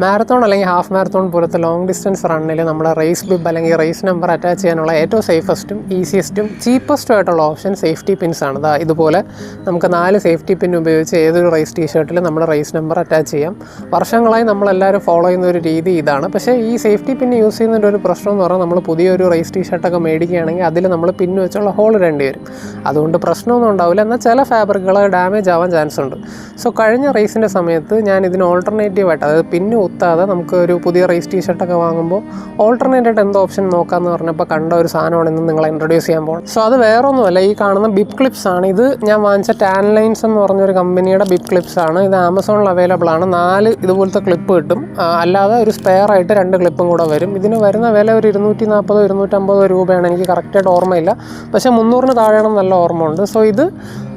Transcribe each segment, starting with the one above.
Marathon അല്ലെങ്കിൽ half marathon പോലത്തെ long distance റണ്ണിൽ നമ്മൾ റേസ് ബിബ് അല്ലെങ്കിൽ റേസ് നമ്പർ അറ്റാച്ച് ചെയ്യാനുള്ള ഏറ്റവും സേഫസ്റ്റും ഈസിയസ്റ്റും ചീപ്പസ്റ്റും ആയിട്ടുള്ള ഓപ്ഷൻ സേഫ്റ്റി പിൻസ് ആണ്. ഇതുപോലെ നമുക്ക് 4 സേഫ്റ്റി പിൻ ഉപയോഗിച്ച് ഏതൊരു റേസ് ടീഷർട്ടിൽ നമ്മുടെ റേസ് നമ്പർ അറ്റാച്ച് ചെയ്യാം. വർഷങ്ങളായി നമ്മളെല്ലാവരും ഫോളോ ചെയ്യുന്ന ഒരു രീതി ഇതാണ്. പക്ഷേ ഈ സേഫ്റ്റി പിൻ യൂസ് ചെയ്യുന്നതിൻ്റെ ഒരു പ്രശ്നം എന്ന് പറഞ്ഞാൽ നമ്മൾ പുതിയൊരു റേസ് ടീഷർട്ടൊക്കെ മേടിക്കുകയാണെങ്കിൽ അതിൽ നമ്മൾ പിൻ വെച്ചുള്ള ഹോൾ ഇടേണ്ടി വരും. അതുകൊണ്ട് പ്രശ്നമൊന്നും ഉണ്ടാവില്ല. എന്നാൽ ചില ഫാബ്രിക്കുകൾ ഡാമേജ് ആവാൻ ചാൻസ് ഉണ്ട്. സോ കഴിഞ്ഞ റേസിൻ്റെ സമയത്ത് ഞാൻ ഇതിന് ഓൾട്ടർനേറ്റീവായിട്ട്, അതായത് പിന്ന് കുത്താതെ നമുക്ക് ഒരു പുതിയ റേസ് ടീഷർട്ടൊക്കെ വാങ്ങുമ്പോൾ ഓൾട്ടർനേറ്റായിട്ട് എന്ത് ഓപ്ഷൻ നോക്കാമെന്ന് പറഞ്ഞപ്പോൾ കണ്ട ഒരു സാധനമാണ് ഇന്ന് നിങ്ങളെ ഇൻട്രൊഡ്യൂസ് ചെയ്യാൻ പോകുന്നത്. സോ അത് വേറെ ഒന്നുമല്ല, ഈ കാണുന്ന ബിബ് ക്ലിപ്സ് ആണ്. ഇത് ഞാൻ വാങ്ങിച്ച ടാൻ ലൈൻസ് എന്ന് പറഞ്ഞൊരു കമ്പനിയുടെ ബിബ് ക്ലിപ്സ് ആണ്. ഇത് ആമസോണിൽ അവൈലബിൾ ആണ്. 4 ഇതുപോലത്തെ ക്ലിപ്പ് കിട്ടും. അല്ലാതെ ഒരു സ്പെയർ ആയിട്ട് 2 ക്ലിപ്പും കൂടെ വരും. ഇതിന് വരുന്ന വില ഒരു 240 250 രൂപയാണ്. എനിക്ക് കറക്റ്റായിട്ട് ഓർമ്മയില്ല, പക്ഷേ 300-ന് താഴെയാണെന്ന് നല്ല ഓർമ്മ ഉണ്ട്. സോ ഇത്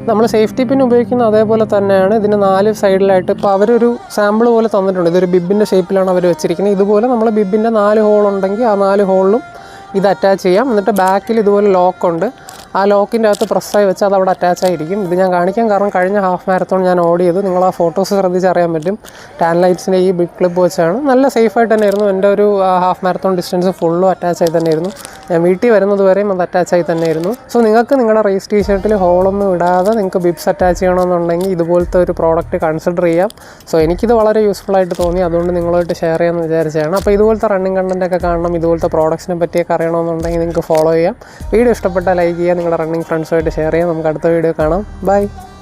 നമ്മൾ സേഫ്റ്റി പിൻ ഉപയോഗിക്കുന്ന അതേപോലെ തന്നെയാണ്. ഇതിന് 4 സൈഡിലായിട്ട് ഇപ്പോൾ അവരൊരു സാമ്പിൾ പോലെ തന്നിട്ടുണ്ട്. ഇതൊരു ബിബിൻ്റെ ഷേപ്പിലാണ് അവർ വെച്ചിരിക്കുന്നത്. ഇതുപോലെ നമ്മൾ ബിബിൻ്റെ 4 ഹോൾ ഉണ്ടെങ്കിൽ ആ 4 ഹോളിലും ഇത് അറ്റാച്ച് ചെയ്യാം. എന്നിട്ട് ബാക്കിൽ ഇതുപോലെ ലോക്കുണ്ട്. ആ ലോക്കിൻ്റെ അകത്ത് പ്രസ്സായി വെച്ച് അത് അവിടെ അറ്റാച്ച് ആയിരിക്കും. ഇത് ഞാൻ കാണിക്കാൻ കാരണം കഴിഞ്ഞ ഹാഫ് മാരത്തോൺ ഞാൻ ഓടിയത്, നിങ്ങൾ ആ ഫോട്ടോസ് ശ്രദ്ധിച്ചറിയാൻ പറ്റും. ടാൻ ലൈറ്റ്സിൻ്റെ ഈ ബിഗ് ക്ലിപ്പ് വെച്ചാണ്. നല്ല സേഫായിട്ട് തന്നെയായിരുന്നു. എൻ്റെ ഒരു ഹാഫ് മാരത്തോൺ ഡിസ്റ്റൻസ് ഫുള്ളും അറ്റാച്ച് ആയി തന്നെയായിരുന്നു. ഞാൻ വീട്ടിൽ വരുന്നത് വരെയും അത് അറ്റാച്ച് ആയി തന്നെയായിരുന്നു. സോ നിങ്ങൾക്ക് നിങ്ങളുടെ റേസ് ടീഷർട്ടിൽ ഹോളൊന്നും ഇടാതെ നിങ്ങൾക്ക് ബിബ്സ് അറ്റാച്ച് ചെയ്യണമെന്നുണ്ടെങ്കിൽ ഇതുപോലത്തെ ഒരു പ്രോഡക്റ്റ് കൺസിഡർ ചെയ്യാം. സോ എനിക്കിത് വളരെ യൂസ്ഫുൾ ആയിട്ട് തോന്നി, അതുകൊണ്ട് നിങ്ങളുമായിട്ട് ഷെയർ ചെയ്യാമെന്ന് വിചാരിച്ചതാണ്. അപ്പോൾ ഇതുപോലത്തെ റണ്ണിങ് കണ്ടൻറ്റൊക്കെ കാണണം, ഇതുപോലത്തെ പ്രോഡക്ട്സിനെ പറ്റിയൊക്കെ അറിയണമെന്നുണ്ടെങ്കിൽ നിങ്ങൾക്ക് ഫോളോ ചെയ്യാം. വീഡിയോ ഇഷ്ടപ്പെട്ടാൽ ലൈക്ക് ചെയ്യുക, നിങ്ങളുടെ റണ്ണിങ് ഫ്രണ്ട്സുമായിട്ട് ഷെയർ ചെയ്യാം. നമുക്ക് അടുത്ത വീഡിയോ കാണാം. ബൈ.